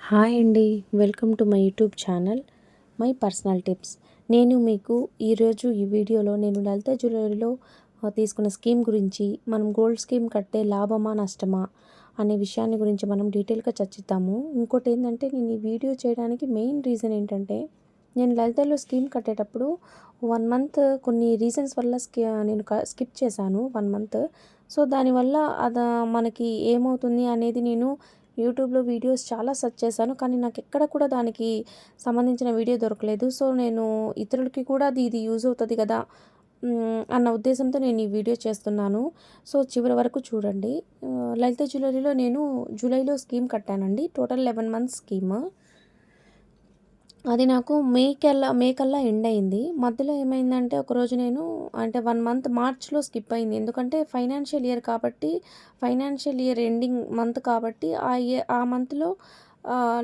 Hi అండి. Welcome to my YouTube channel my personal tips. నేను మీకు ఈరోజు ఈ వీడియోలో నేను లలిత జ్యువెలరీలో తీసుకున్న స్కీమ్ గురించి, మనం గోల్డ్ స్కీమ్ కట్టే లాభమా నష్టమా అనే విషయాన్ని గురించి మనం డీటెయిల్గా చర్చిద్దాము. ఇంకోటి ఏంటంటే, నేను ఈ వీడియో చేయడానికి మెయిన్ రీజన్ ఏంటంటే, నేను లలితలో స్కీమ్ కట్టేటప్పుడు 1 మంత్ కొన్ని రీజన్స్ వల్ల నేను స్కిప్ చేశాను 1 మంత్. సో దానివల్ల మనకి ఏమవుతుంది అనేది నేను యూట్యూబ్లో వీడియోస్ చాలా సెర్చ్ చేశాను, కానీ నాకు ఎక్కడ కూడా దానికి సంబంధించిన వీడియో దొరకలేదు. సో నేను ఇతరులకి కూడా ఇది యూజ్ అవుతుంది కదా అన్న ఉద్దేశంతో నేను ఈ వీడియో చేస్తున్నాను. సో చివరి వరకు చూడండి. లలిత జ్యువెలరీలో నేను జూలైలో స్కీమ్ కట్టానండి. Total 11 months scheme. అది నాకు మే కల్లా ఎండ్ అయింది. మధ్యలో ఏమైందంటే, ఒకరోజు నేను 1 మంత్ మార్చ్‌లో స్కిప్ అయింది. ఎందుకంటే ఫైనాన్షియల్ ఇయర్ కాబట్టి, ఫైనాన్షియల్ ఇయర్ ఎండింగ్ మంత్ కాబట్టి ఆ మంత్‌లో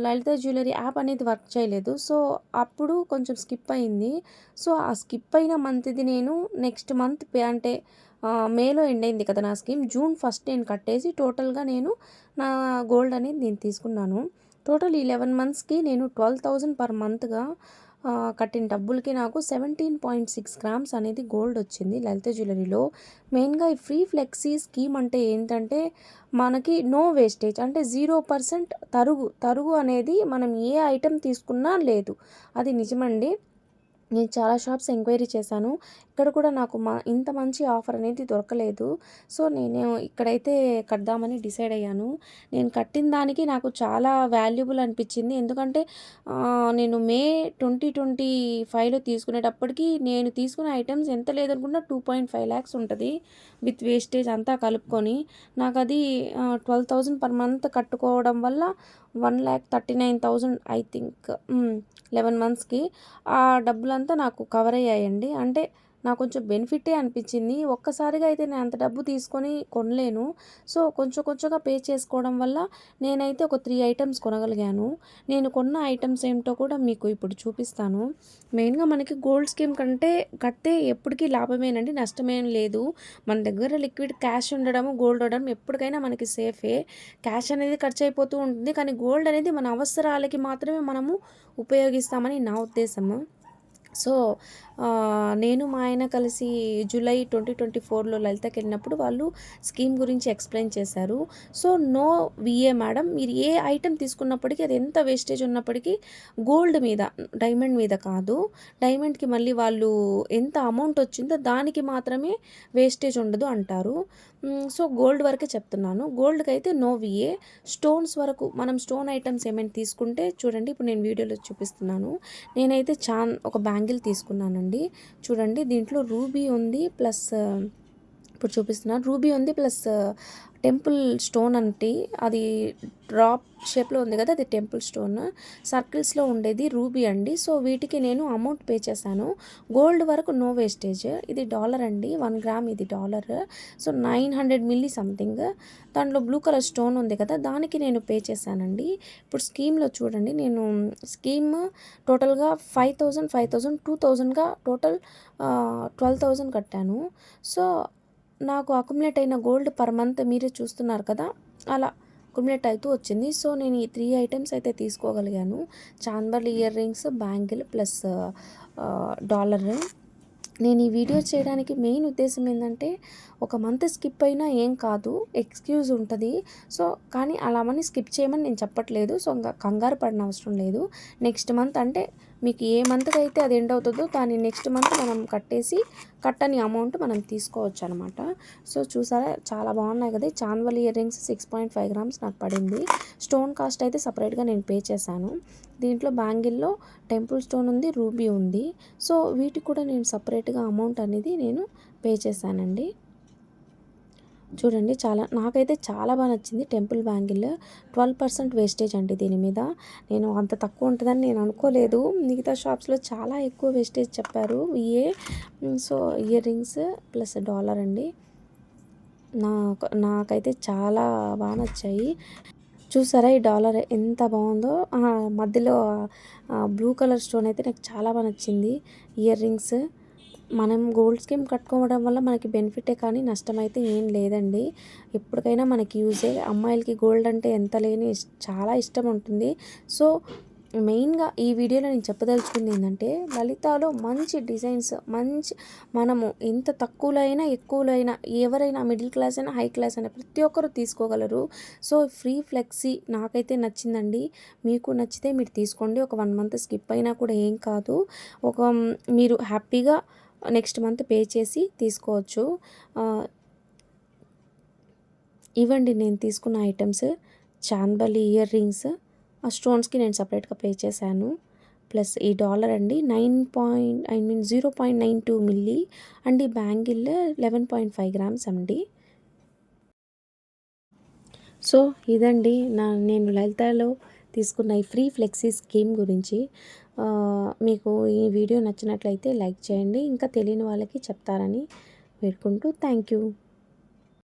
లలిత జ్యువెలరీ యాప్ అనేది వర్క్ చేయలేదు. సో అప్పుడు కొంచెం స్కిప్ అయింది. సో ఆ స్కిప్ అయిన మంత్‌ది నేను నెక్స్ట్ మంత్ మేలో ఎండ్ అయింది కదా నా స్కీమ్. జూన్ 1 నేను కట్టేసి టోటల్‌గా నేను నా గోల్డ్ అనేది నేను తీసుకున్నాను. టోటల్ ఈ 11 మంత్స్‌కి నేను 12,000 పర్ మంత్‌గా కట్టిన డబ్బులకి నాకు 17.6 గ్రామ్స్ అనేది గోల్డ్ వచ్చింది లలిత జ్యువెలరీలో. మెయిన్‌గా ఈ ఫ్రీ ఫ్లెక్సీ స్కీమ్ అంటే ఏంటంటే, మనకి నో వేస్టేజ్, అంటే 0% తరుగు అనేది మనం ఏ ఐటెం తీసుకున్నా లేదు. అది నిజమండి. నేను చాలా షాప్స్ ఎంక్వైరీ చేశాను. ఇక్కడ కూడా నాకు ఇంత మంచి ఆఫర్ అనేది దొరకలేదు. సో నేను ఇక్కడైతే కడదామని డిసైడ్ అయ్యాను. నేను కట్టిన దానికి నాకు చాలా వాల్యుబుల్ అనిపించింది. ఎందుకంటే నేను మే 2025లో తీసుకునేటప్పటికి నేను తీసుకునే ఐటమ్స్ ఎంత లేదనుకున్నా 2.5 lakhs ఉంటుంది విత్ వేస్టేజ్ అంతా కలుపుకొని. నాకు అది 12,000 పర్ మంత్ కట్టుకోవడం వల్ల 1,39,000 ఐ థింక్ 11 మంత్స్‌కి ఆ డబ్బులంతా నాకు కవర్ అయ్యాయండి. అంటే నాకు కొంచెం బెనిఫిటే అనిపించింది. ఒక్కసారిగా అయితే నేను అంత డబ్బు తీసుకొని కొనలేను. సో కొంచెం కొంచెంగా పే చేసుకోవడం వల్ల నేనైతే ఒక 3 ఐటమ్స్ కొనగలిగాను. నేను కొన్న ఐటమ్స్ ఏమిటో కూడా మీకు ఇప్పుడు చూపిస్తాను. మెయిన్‌గా మనకి గోల్డ్ స్కీమ్ కడితే ఎప్పటికీ లాభమేనండి, నష్టమేం లేదు. మన దగ్గర లిక్విడ్ క్యాష్ ఉండడం, గోల్డ్ ఉండడం ఎప్పటికైనా మనకి సేఫే. క్యాష్ అనేది ఖర్చు అయిపోతూ ఉంటుంది, కానీ గోల్డ్ అనేది మన అవసరాలకి మాత్రమే మనము ఉపయోగిస్తామని నా ఉద్దేశము. సో నేను మా ఆయన కలిసి జూలై 2024లో లలితకి వెళ్ళినప్పుడు వాళ్ళు స్కీమ్ గురించి ఎక్స్ప్లెయిన్ చేశారు. సో నో విఏ మేడం, మీరు ఏ ఐటెం తీసుకున్నప్పటికీ అది ఎంత వేస్టేజ్ ఉన్నప్పటికీ గోల్డ్ మీద, డైమండ్ మీద కాదు. డైమండ్కి మళ్ళీ వాళ్ళు ఎంత అమౌంట్ వచ్చిందో దానికి మాత్రమే వేస్టేజ్ ఉండదు అంటారు. సో గోల్డ్ వరకే చెప్తున్నాను. గోల్డ్కి అయితే నో విఏ. స్టోన్స్ వరకు మనం స్టోన్ ఐటమ్స్ ఏమైనా తీసుకుంటే చూడండి, ఇప్పుడు నేను వీడియోలో చూపిస్తున్నాను. నేనైతే ఒక బ్యాంగిల్ తీసుకున్నానండి. చూడండి, దీంట్లో రూబీ ఉంది ప్లస్, ఇప్పుడు చూపిస్తున్నాను, రూబీ ఉంది ప్లస్ టెంపుల్ స్టోన్ అంటే అది డ్రాప్ షేప్లో ఉంది కదా, అది టెంపుల్ స్టోన్. సర్కిల్స్లో ఉండేది రూబీ అండి. సో వీటికి నేను అమౌంట్ పే చేశాను. గోల్డ్ వరకు నో వేస్టేజ్. ఇది డాలర్ అండి, 1 గ్రామ్ ఇది డాలర్. So 900 milli something. దాంట్లో బ్లూ కలర్ స్టోన్ ఉంది కదా, దానికి నేను పే చేశానండి. ఇప్పుడు స్కీమ్లో చూడండి, నేను స్కీమ్ టోటల్గా 5,000 2,000గా టోటల్ 12,000 కట్టాను. సో నాకు అక్యుములేట్ అయిన గోల్డ్ పర్ మంత్ మీరే చూస్తున్నారు కదా, అలా అక్యుములేట్ అవుతూ వచ్చింది. సో నేను ఈ 3 ఐటమ్స్ అయితే తీసుకోగలిగాను. Chandbali ear rings, bangle plus dollar. నేను ఈ వీడియో చేయడానికి మెయిన్ ఉద్దేశం ఏంటంటే, ఒక మంత్ స్కిప్ అయినా ఏం కాదు, ఎక్స్క్యూజ్ ఉంటుంది. సో కానీ అలామని స్కిప్ చేయమని నేను చెప్పట్లేదు. సో ఇంకా కంగారు పడిన అవసరం లేదు. నెక్స్ట్ మంత్ అంటే మీకు ఏ మంత్కి అయితే అది ఎండ్ అవుతుందో దాని నెక్స్ట్ మంత్ మనం కట్టని అమౌంట్ మనం తీసుకోవచ్చు అనమాట. సో చూసారా, చాలా బాగున్నాయి కదా. చాన్వల్ ఇయర్ రింగ్స్ 6.5 గ్రామ్స్ నాకు పడింది. స్టోన్ కాస్ట్ అయితే సపరేట్గా నేను పే చేశాను. దీంట్లో బ్యాంగిల్లో టెంపుల్ స్టోన్ ఉంది, రూబీ ఉంది. సో వీటికి కూడా నేను సపరేట్గా అమౌంట్ అనేది నేను పే చేశానండి. చూడండి, నాకైతే చాలా బాగా నచ్చింది టెంపుల్ బ్యాంగిల్. 12% వేస్టేజ్ అండి దీని మీద. నేను అంత తక్కువ ఉంటుందని నేను అనుకోలేదు. మిగతా షాప్స్లో చాలా ఎక్కువ వేస్టేజ్ చెప్పారు so ear rings plus dollar అండి. నాకైతే చాలా బాగా నచ్చాయి. చూసారా ఈ డాలర్ ఎంత బాగుందో. మధ్యలో బ్లూ కలర్ స్టోన్ అయితే నాకు చాలా బాగా నచ్చింది. ఇయర్ రింగ్స్ మనం గోల్డ్ స్కీమ్ కట్టుకోవడం వల్ల మనకి బెనిఫిటే కానీ నష్టమైతే ఏం లేదండి. ఎప్పటికైనా మనకి యూజే. అమ్మాయిలకి గోల్డ్ అంటే ఎంత లేని చాలా ఇష్టం ఉంటుంది. సో మెయిన్‌గా ఈ వీడియోలో నేను చెప్పదలుచుకుంది ఏందంటే, లలితాలో మంచి డిజైన్స్, మనము ఎంత తక్కువలో అయినా, ఎక్కువలో అయినా, ఎవరైనా మిడిల్ క్లాస్ అయినా, హై క్లాస్ అయినా ప్రతి ఒక్కరు తీసుకోగలరు. సో ఫ్రీ ఫ్లెక్సీ నాకైతే నచ్చిందండి. మీకు నచ్చితే మీరు తీసుకోండి. ఒక 1 మంత్ స్కిప్ అయినా కూడా ఏం కాదు. మీరు హ్యాపీగా నెక్స్ట్ మంత్ పే చేసి తీసుకోవచ్చు. ఇవండి నేను తీసుకున్న ఐటమ్స్. చాందబలి ఇయర్ రింగ్స్, ఆ స్టోన్స్‌కి నేను సెపరేట్‌గా పే చేశాను. ప్లస్ ఈ డాలర్ అండి 0.92 మిల్లీ అండ్ ఈ బ్యాంగిల్ 11.5 గ్రామ్స్ అండి. సో ఇదండి నేను లలితాలో తీసుకున్న ఈ ఫ్రీ ఫ్లెక్సీ స్కీమ్ గురించి. మీకు ఈ వీడియో నచ్చినట్లయితే లైక్ చేయండి. ఇంకా తెలియని వాళ్ళకి చెప్తారని వేడుకుంటూ థ్యాంక్ యూ.